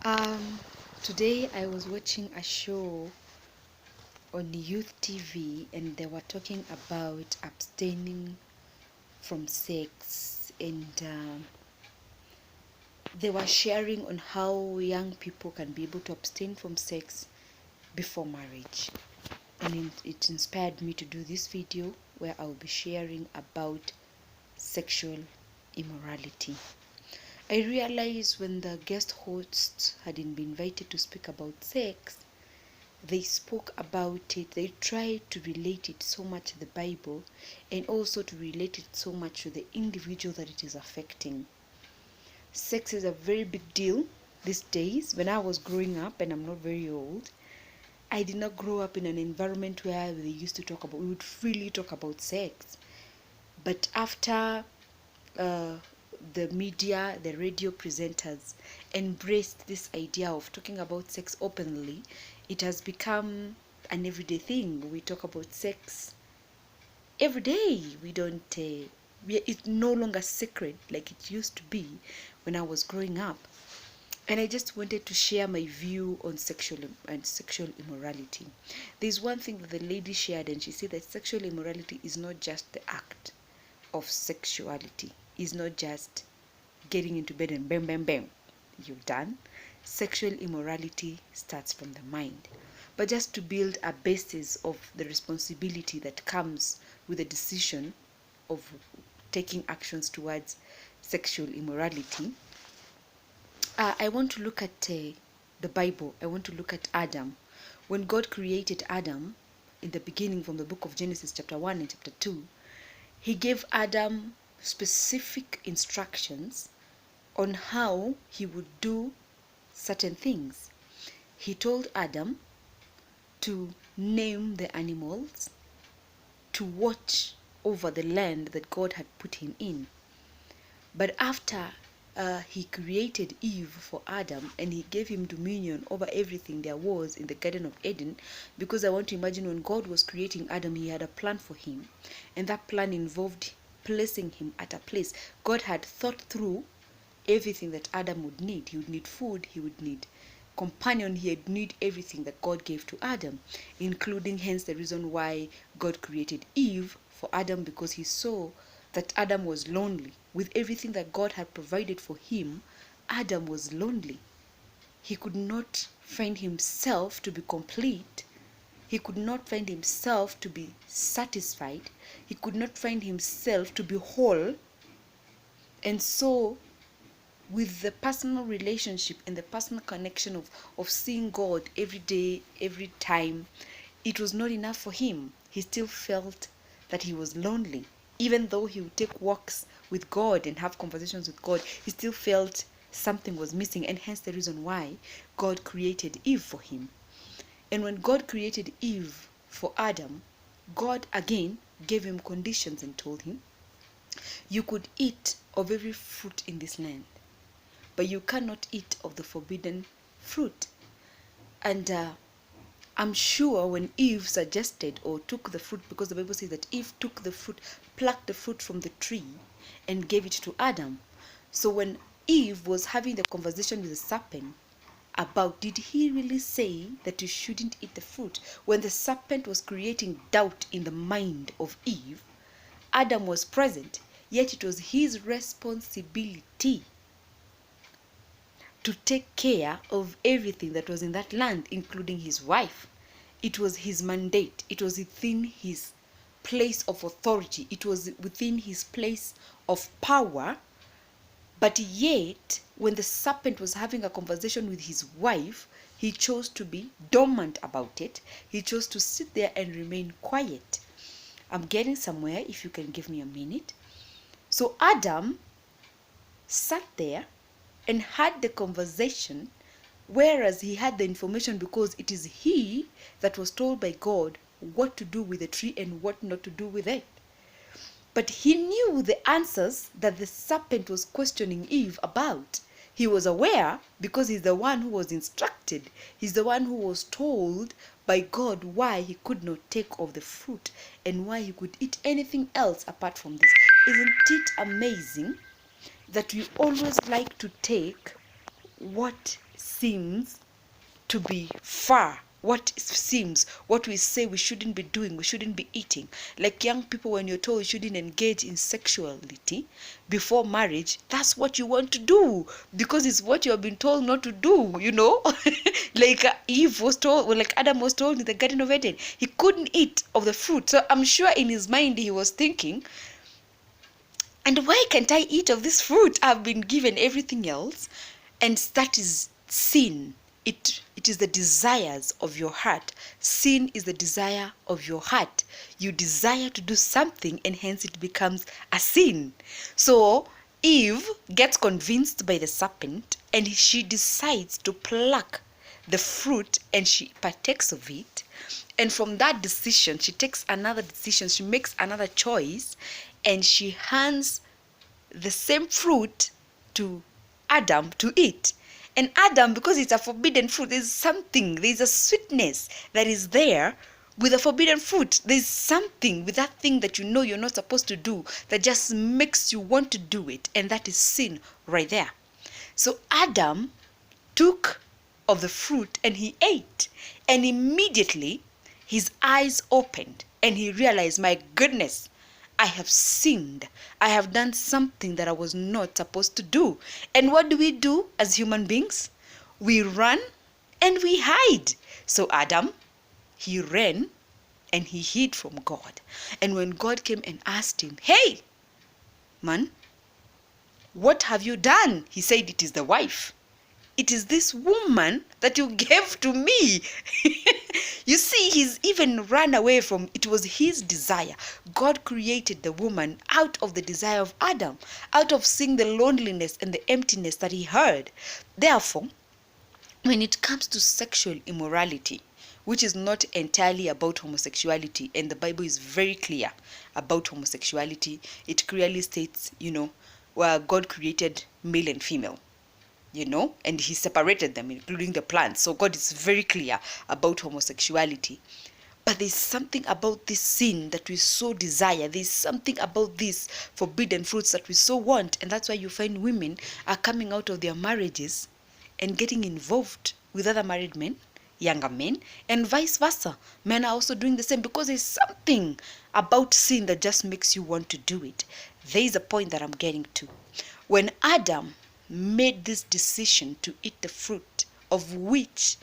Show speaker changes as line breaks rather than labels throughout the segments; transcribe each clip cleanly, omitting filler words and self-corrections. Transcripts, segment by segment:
Um, Today I was watching a show on Youth TV and they were talking about abstaining from sex and they were sharing on how young people can be able to abstain from sex before marriage. And it inspired me to do this video where I'll be sharing about sexual immorality. I realized when the guest hosts had been invited to speak about sex, they spoke about it, they tried to relate it so much to the Bible and also to relate it so much to the individual that it is affecting. Sex is a very big deal these days. When I was growing up, and I'm not very old, I did not grow up in an environment where they used to talk about, we would freely talk about sex. But after the media, the radio presenters embraced this idea of talking about sex openly, it has become an everyday thing. We talk about sex every day. We don't, it's no longer sacred like it used to be when I was growing up. And I just wanted to share my view on sexual immorality. There's one thing that the lady shared, and she said that sexual immorality is not just the act of sexuality, is not just getting into bed and bam, bam, bam, you're done. Sexual immorality starts from the mind. But just to build a basis of the responsibility that comes with the decision of taking actions towards sexual immorality, I want to look at the Bible. I want to look at Adam. When God created Adam in the beginning, from the book of Genesis chapter 1 and chapter 2, he gave Adam specific instructions on how he would do certain things. He told Adam to name the animals, to watch over the land that God had put him in. But after he created Eve for Adam and he gave him dominion over everything there was in the Garden of Eden, because I want to imagine when God was creating Adam, he had a plan for him, and that plan involved placing him at a place. God had thought through everything that Adam would need. He would need food, he would need companion, he would need everything that God gave to Adam, including hence the reason why God created Eve for Adam, because he saw that Adam was lonely. With everything that God had provided for him, Adam was lonely. He could not find himself to be complete. He could not find himself to be satisfied. He could not find himself to be whole. And so, with the personal relationship and the personal connection of seeing God every day, every time, it was not enough for him. He still felt that he was lonely. Even though he would take walks with God and have conversations with God, he still felt something was missing, and hence the reason why God created Eve for him. And when God created Eve for Adam, God again gave him conditions and told him, you could eat of every fruit in this land, but you cannot eat of the forbidden fruit. And I'm sure when Eve suggested or took the fruit, because the Bible says that Eve took the fruit, plucked the fruit from the tree and gave it to Adam. So when Eve was having the conversation with the serpent about, did he really say that you shouldn't eat the fruit? When the serpent was creating doubt in the mind of Eve, Adam was present, yet it was his responsibility to take care of everything that was in that land, including his wife. It was his mandate. It was within his place of authority. It was within his place of power. But yet, when the serpent was having a conversation with his wife, he chose to be dormant about it. He chose to sit there and remain quiet. I'm getting somewhere, if you can give me a minute. So Adam sat there and had the conversation, whereas he had the information because it is he that was told by God what to do with the tree and what not to do with it. But he knew the answers that the serpent was questioning Eve about. He was aware because he's the one who was instructed. He's the one who was told by God why he could not take of the fruit and why he could eat anything else apart from this. Isn't it amazing that we always like to take what seems to be far, what we say we shouldn't be doing, we shouldn't be eating. Like young people, when you're told you shouldn't engage in sexuality before marriage, that's what you want to do because it's what you have been told not to do, you know. Like Eve was told, well, like Adam was told in the Garden of Eden, he couldn't eat of the fruit. So I'm sure in his mind he was thinking, and why can't I eat of this fruit? I've been given everything else. And that is sin. It is the desires of your heart. Sin is the desire of your heart. You desire to do something and hence it becomes a sin. So Eve gets convinced by the serpent and she decides to pluck the fruit and she partakes of it. And from that decision, she takes another decision, she makes another choice, and she hands the same fruit to Adam to eat. And Adam, because it's a forbidden fruit, there's a sweetness that is there with a forbidden fruit. There's something with that thing that you know you're not supposed to do that just makes you want to do it. And that is sin right there. So Adam took of the fruit and he ate. And immediately his eyes opened and he realized, my goodness, I have sinned. I have done something that I was not supposed to do. And what do as human beings? We run and we hide. So Adam, he ran and he hid from God. And when God came and asked him, hey, man, what have you done? He said, it is the wife. It is this woman that you gave to me. You see, he's even run away from, it was his desire. God created the woman out of the desire of Adam, out of seeing the loneliness and the emptiness that he heard. Therefore, when it comes to sexual immorality, which is not entirely about homosexuality, and the Bible is very clear about homosexuality, it clearly states, where God created male and female. And he separated them, including the plants. So God is very clear about homosexuality. But there's something about this sin that we so desire. There's something about these forbidden fruits that we so want. And that's why you find women are coming out of their marriages and getting involved with other married men, younger men, and vice versa. Men are also doing the same because there's something about sin that just makes you want to do it. There is a point that I'm getting to. When Adam made this decision to eat the fruit of which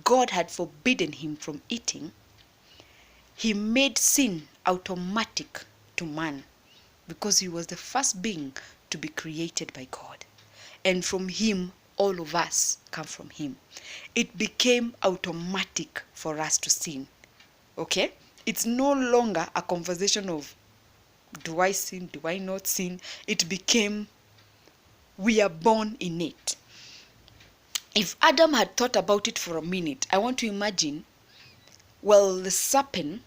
God had forbidden him from eating, he made sin automatic to man because he was the first being to be created by God. And from him, all of us come from him. It became automatic for us to sin. Okay? It's no longer a conversation of, do I sin? Do I not sin? It became, we are born in it. If Adam had thought about it for a minute, I want to imagine, the serpent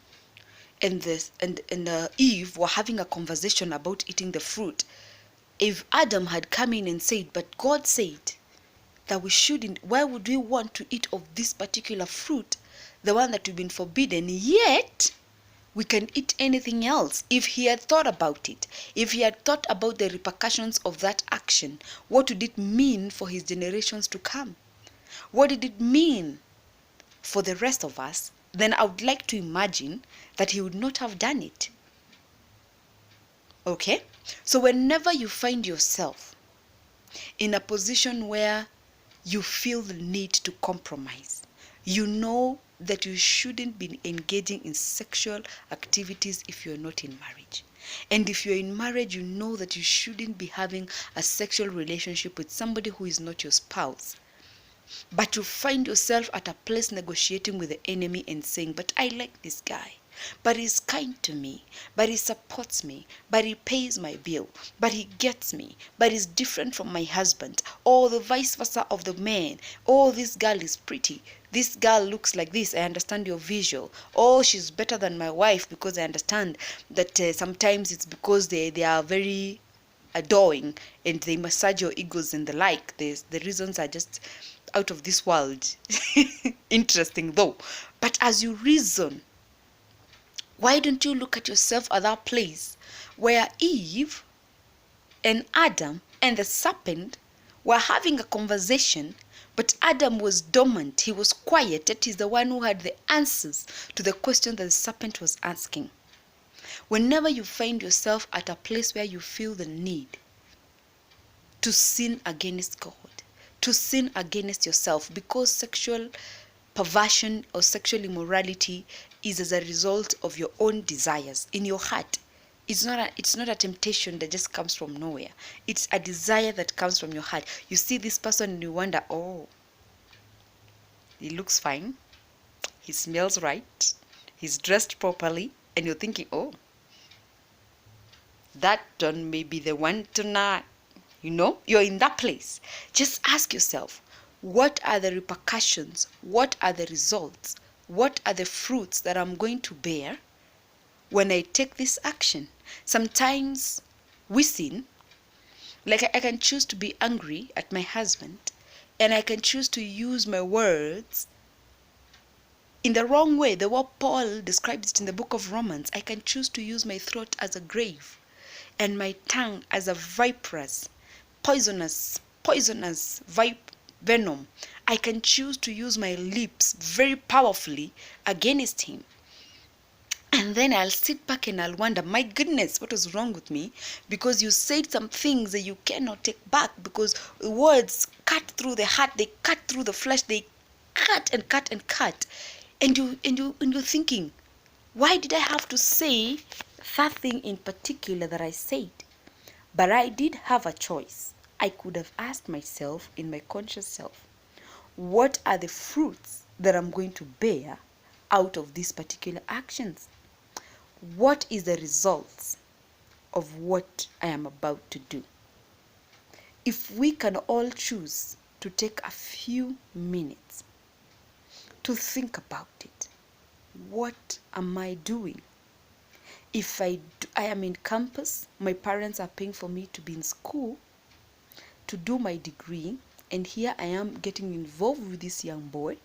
and Eve were having a conversation about eating the fruit. If Adam had come in and said, but God said that we shouldn't, why would we want to eat of this particular fruit, the one that we've been forbidden, yet we can eat anything else? If he had thought about it, if he had thought about the repercussions of that action, what would it mean for his generations to come? What did it mean for the rest of us? Then I would like to imagine that he would not have done it. Okay? So whenever you find yourself in a position where you feel the need to compromise, you know that you shouldn't be engaging in sexual activities if you're not in marriage. And if you're in marriage, you know that you shouldn't be having a sexual relationship with somebody who is not your spouse. But you find yourself at a place negotiating with the enemy and saying, but I like this guy, but he's kind to me, but he supports me, but he pays my bill, but he gets me, but he's different from my husband, or the vice versa of the man. Oh, this girl is pretty, this girl looks like this, I understand your visual. Oh, she's better than my wife because I understand that sometimes it's because they are very adoring and they massage your egos and the like. The reasons are just out of this world. Interesting though. But as you reason, why don't you look at yourself at that place where Eve and Adam and the serpent were having a conversation, but Adam was dormant. He was quiet. That is the one who had the answers to the question that the serpent was asking. Whenever you find yourself at a place where you feel the need to sin against God, to sin against yourself, because sexual perversion or sexual immorality is as a result of your own desires in your heart. It's not a temptation that just comes from nowhere. It's a desire that comes from your heart. You see this person and you wonder, oh, he looks fine, he smells right, he's dressed properly, and you're thinking, oh, that one may be the one tonight. You're in that place. Just ask yourself, what are the repercussions? What are the results? What are the fruits that I'm going to bear when I take this action? Sometimes we sin. Like I can choose to be angry at my husband, and I can choose to use my words in the wrong way. The way Paul describes it in the book of Romans, I can choose to use my throat as a grave and my tongue as a viper's poisonous venom. I can choose to use my lips very powerfully against him. And then I'll sit back and I'll wonder, my goodness, what was wrong with me? Because you said some things that you cannot take back, because words cut through the heart, they cut through the flesh, they cut and cut and cut. And you're thinking, why did I have to say that thing in particular that I said? But I did have a choice. I could have asked myself in my conscious self, what are the fruits that I'm going to bear out of these particular actions? What is the results of what I am about to do? If we can all choose to take a few minutes to think about it, what am I doing? If I am in campus, my parents are paying for me to be in school, to do my degree, and here I am getting involved with this young boy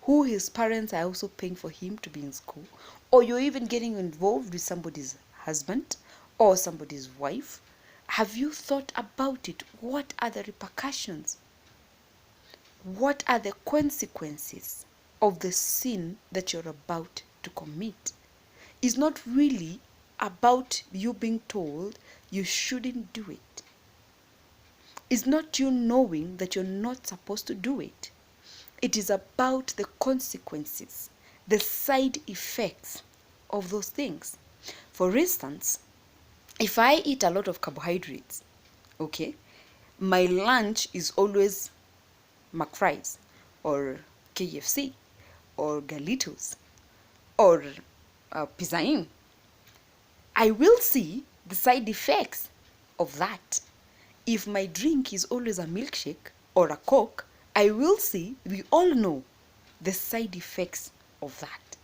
who his parents are also paying for him to be in school, or you're even getting involved with somebody's husband or somebody's wife. Have you thought about it? What are the repercussions? What are the consequences of the sin that you're about to commit? It's not really about you being told you shouldn't do it. It's not you knowing that you're not supposed to do it. It is about the consequences, the side effects of those things. For instance, if I eat a lot of carbohydrates, okay, my lunch is always McFries or KFC or Galitos or Pizza Inn, I will see the side effects of that. If my drink is always a milkshake or a Coke, I will see, we all know, the side effects of that.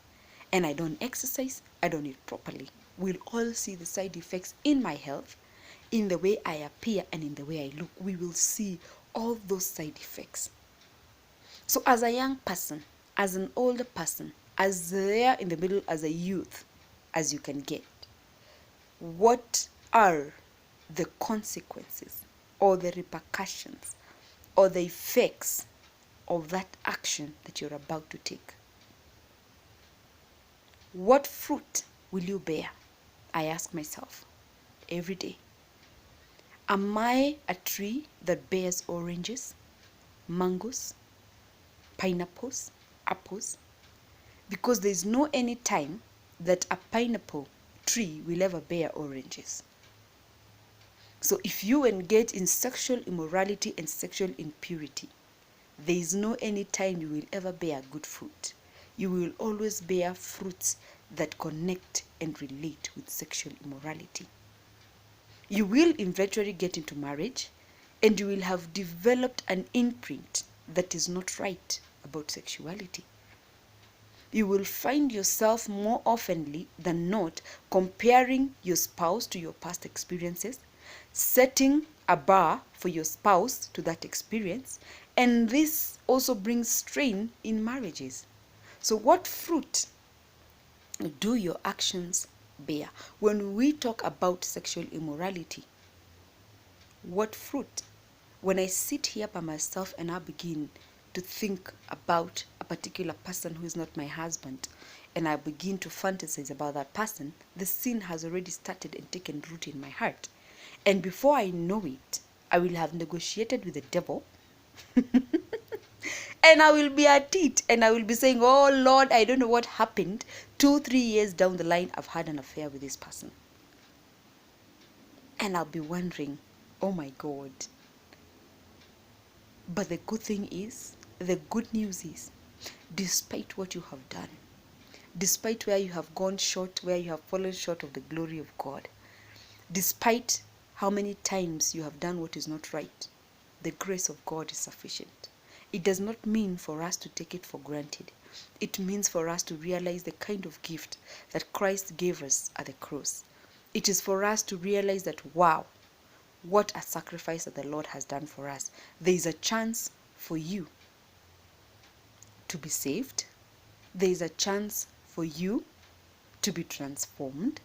And I don't exercise, I don't eat properly. We'll all see the side effects in my health, in the way I appear, and in the way I look. We will see all those side effects. So as a young person, as an older person, as there in the middle, as a youth, as you can get, what are the consequences or the repercussions or the effects of that action that you're about to take? What fruit will you bear? I ask myself every day. Am I a tree that bears oranges, mangoes, pineapples, apples? Because there's no any time that a pineapple tree will ever bear oranges. So if you engage in sexual immorality and sexual impurity, there is no any time you will ever bear good fruit. You will always bear fruits that connect and relate with sexual immorality. You will eventually get into marriage, and you will have developed an imprint that is not right about sexuality. You will find yourself more oftenly than not comparing your spouse to your past experiences, setting a bar for your spouse to that experience, and this also brings strain in marriages. So what fruit do your actions bear? When we talk about sexual immorality, what fruit When I sit here by myself and I begin to think about a particular person who is not my husband, and I begin to fantasize about that person, the sin has already started and taken root in my heart. And before I know it, I will have negotiated with the devil and I will be at it and I will be saying, oh Lord, I don't know what happened. 2-3 years down the line, I've had an affair with this person. And I'll be wondering, oh my God. But the good thing is, the good news is, despite what you have done, despite where you have gone short, where you have fallen short of the glory of God, despite how many times you have done what is not right, the grace of God is sufficient. It does not mean for us to take it for granted. It means for us to realize the kind of gift that Christ gave us at the cross. It is for us to realize that, wow, what a sacrifice that the Lord has done for us. There is a chance for you to be saved. There is a chance for you to be transformed.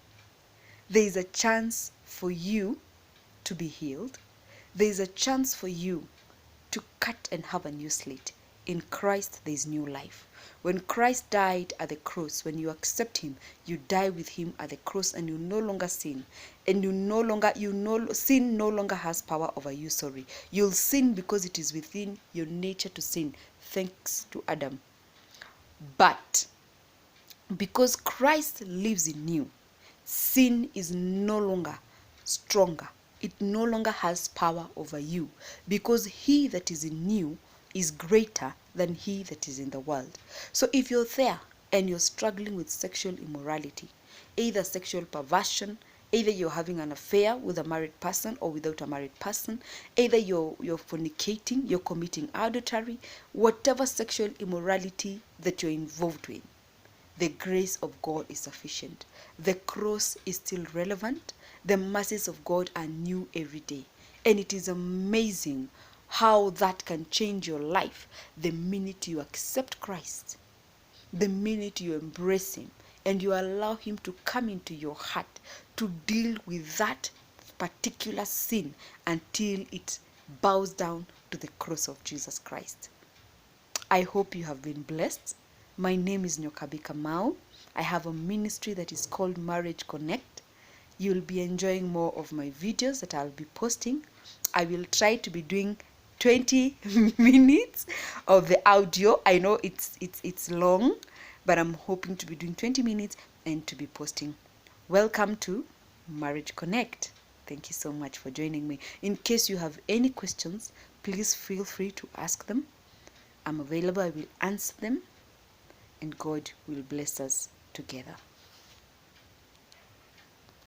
There is a chance for you to be healed. There is a chance for you to cut and have a new slate. In Christ, there is new life. When Christ died at the cross, when you accept him, you die with him at the cross, and you no longer sin. And sin no longer has power over you, sorry. You'll sin because it is within your nature to sin, thanks to Adam. But because Christ lives in you, sin is no longer stronger. It no longer has power over you, because he that is in you is greater than he that is in the world. So if you're there and you're struggling with sexual immorality, either sexual perversion, either you're having an affair with a married person or without a married person, either you're fornicating, you're committing adultery, whatever sexual immorality that you're involved with, the grace of God is sufficient. The cross is still relevant. The mercies of God are new every day. And it is amazing how that can change your life the minute you accept Christ, the minute you embrace him, and you allow him to come into your heart to deal with that particular sin until it bows down to the cross of Jesus Christ. I hope you have been blessed. My name is Nyokabi Kamau. I have a ministry that is called Marriage Connect. You'll be enjoying more of my videos that I'll be posting. I will try to be doing 20 minutes of the audio. I know it's long, but I'm hoping to be doing 20 minutes and to be posting. Welcome to Marriage Connect. Thank you so much for joining me. In case you have any questions, please feel free to ask them. I'm available. I will answer them, and God will bless us together.